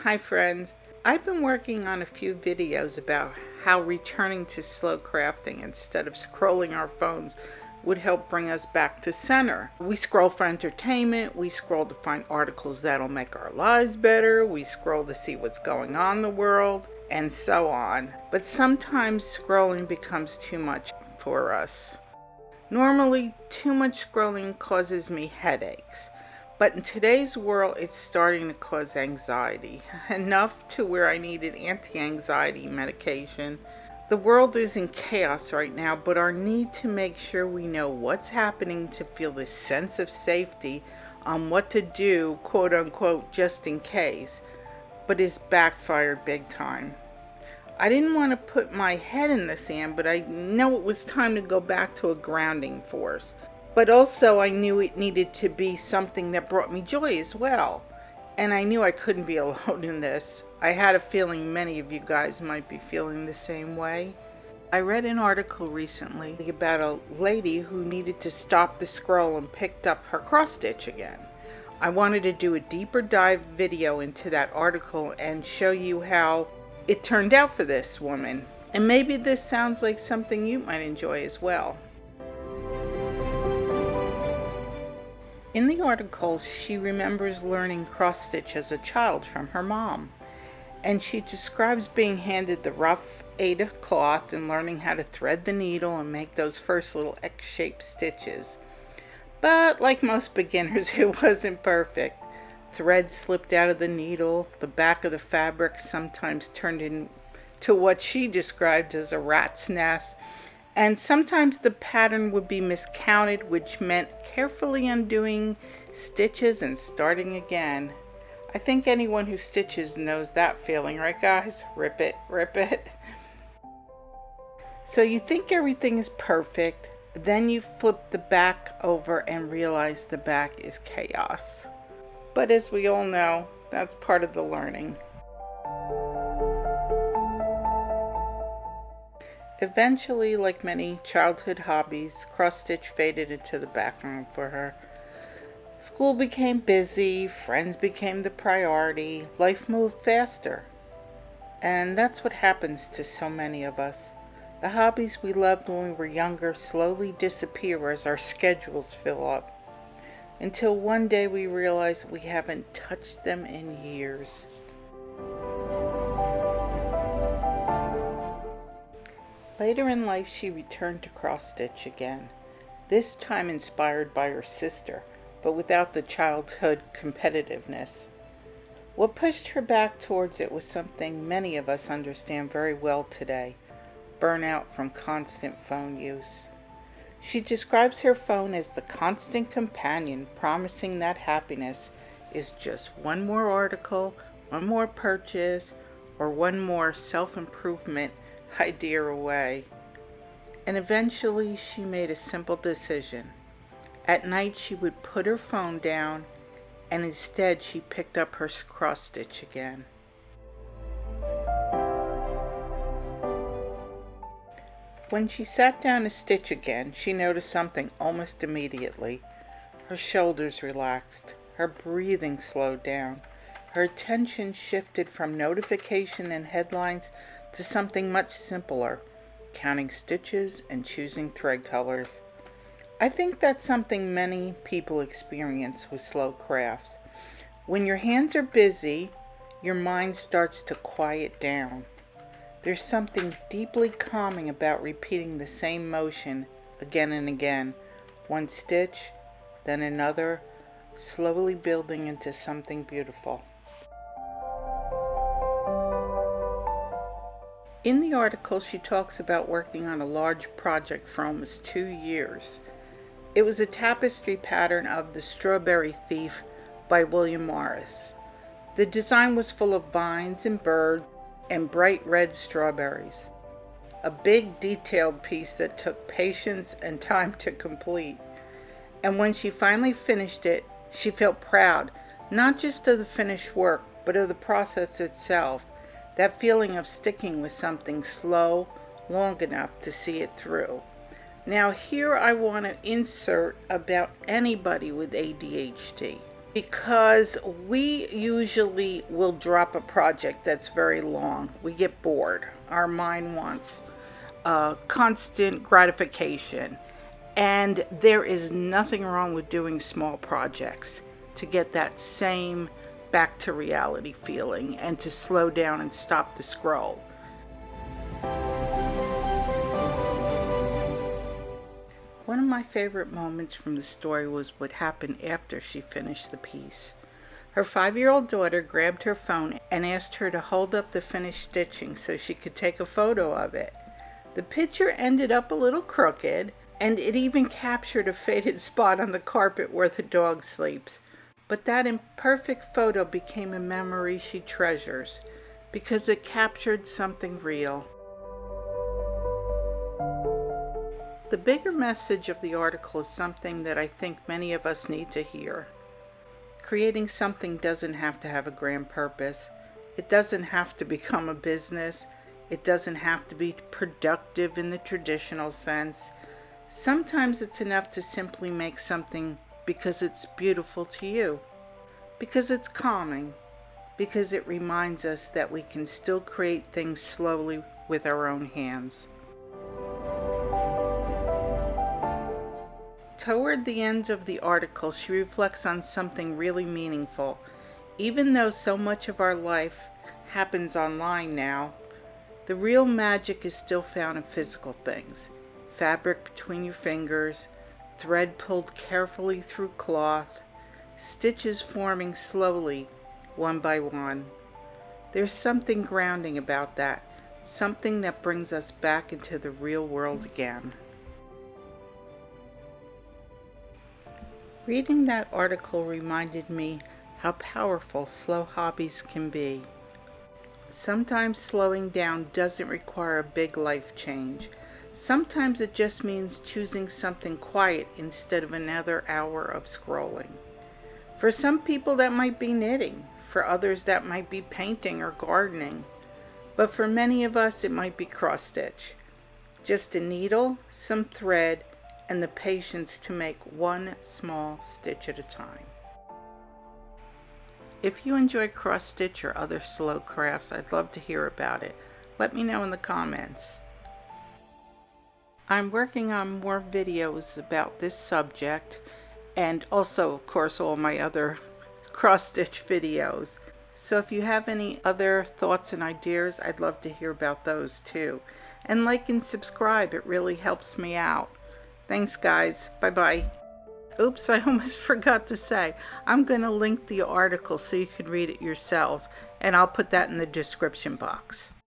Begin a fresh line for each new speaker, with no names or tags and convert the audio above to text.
Hi friends, I've been working on a few videos about how returning to slow crafting instead of scrolling our phones would help bring us back to center. We scroll for entertainment, we scroll to find articles that'll make our lives better, we scroll to see what's going on in the world, and so on. But sometimes scrolling becomes too much for us. Normally, too much scrolling causes me headaches. But in today's world, it's starting to cause anxiety. Enough to where I needed anti-anxiety medication. The world is in chaos right now, but our need to make sure we know what's happening to feel this sense of safety on what to do, quote unquote, just in case, but is backfired big time. I didn't want to put my head in the sand, but I know it was time to go back to a grounding force. But also I knew it needed to be something that brought me joy as well. And I knew I couldn't be alone in this. I had a feeling many of you guys might be feeling the same way. I read an article recently about a lady who needed to stop the scroll and picked up her cross stitch again. I wanted to do a deeper dive video into that article and show you how it turned out for this woman. And maybe this sounds like something you might enjoy as well. In the article, she remembers learning cross-stitch as a child from her mom, and she describes being handed the rough Aida cloth and learning how to thread the needle and make those first little X-shaped stitches. But like most beginners, it wasn't perfect. Thread slipped out of the needle, the back of the fabric sometimes turned into what she described as a rat's nest, and sometimes the pattern would be miscounted, which meant carefully undoing stitches and starting again. I think anyone who stitches knows that feeling, right guys? Rip it, rip it. So you think everything is perfect, then you flip the back over and realize the back is chaos. But as we all know, that's part of the learning. Eventually, like many childhood hobbies, cross-stitch faded into the background for her. School became busy, friends became the priority, life moved faster. And that's what happens to so many of us. The hobbies we loved when we were younger slowly disappear as our schedules fill up, until one day we realize we haven't touched them in years. Later in life, she returned to cross-stitch again, this time inspired by her sister, but without the childhood competitiveness. What pushed her back towards it was something many of us understand very well today: burnout from constant phone use. She describes her phone as the constant companion, promising that happiness is just one more article, one more purchase, or one more self-improvement idea away. And eventually she made a simple decision. At night she would put her phone down, and instead she picked up her cross stitch again. When she sat down to stitch again, she noticed something almost immediately. Her shoulders relaxed, her breathing slowed down, her attention shifted from notification and headlines to something much simpler: counting stitches and choosing thread colors. I think that's something many people experience with slow crafts. When your hands are busy, your mind starts to quiet down. There's something deeply calming about repeating the same motion again and again, one stitch, then another, slowly building into something beautiful. In the article, she talks about working on a large project for almost 2 years. It was a tapestry pattern of The Strawberry Thief by William Morris. The design was full of vines and birds and bright red strawberries. A big detailed piece that took patience and time to complete. And when she finally finished it, she felt proud, not just of the finished work, but of the process itself. That feeling of sticking with something slow, long enough to see it through. Now here I want to insert about anybody with ADHD. because we usually will drop a project that's very long. We get bored. Our mind wants constant gratification. And there is nothing wrong with doing small projects to get that same back to reality feeling and to slow down and stop the scroll. One of my favorite moments from the story was what happened after she finished the piece. Her 5-year-old daughter grabbed her phone and asked her to hold up the finished stitching so she could take a photo of it. The picture ended up a little crooked, and it even captured a faded spot on the carpet where the dog sleeps. But that imperfect photo became a memory she treasures because it captured something real. The bigger message of the article is something that I think many of us need to hear. Creating something doesn't have to have a grand purpose. It doesn't have to become a business. It doesn't have to be productive in the traditional sense. Sometimes it's enough to simply make something because it's beautiful to you, because it's calming, because it reminds us that we can still create things slowly with our own hands. Toward the end of the article, she reflects on something really meaningful. Even though so much of our life happens online now, the real magic is still found in physical things. Fabric between your fingers, thread pulled carefully through cloth, stitches forming slowly, one by one. There's something grounding about that, something that brings us back into the real world again. Reading that article reminded me how powerful slow hobbies can be. Sometimes slowing down doesn't require a big life change. Sometimes it just means choosing something quiet instead of another hour of scrolling. For some people that might be knitting, for others that might be painting or gardening, but for many of us it might be cross stitch. Just a needle, some thread, and the patience to make one small stitch at a time. If you enjoy cross stitch or other slow crafts, I'd love to hear about it. Let me know in the comments. I'm working on more videos about this subject, and also, of course, all my other cross stitch videos. So if you have any other thoughts and ideas, I'd love to hear about those too. And like and subscribe, it really helps me out. Thanks guys, bye bye. Oops, I almost forgot to say, I'm going to link the article so you can read it yourselves, and I'll put that in the description box.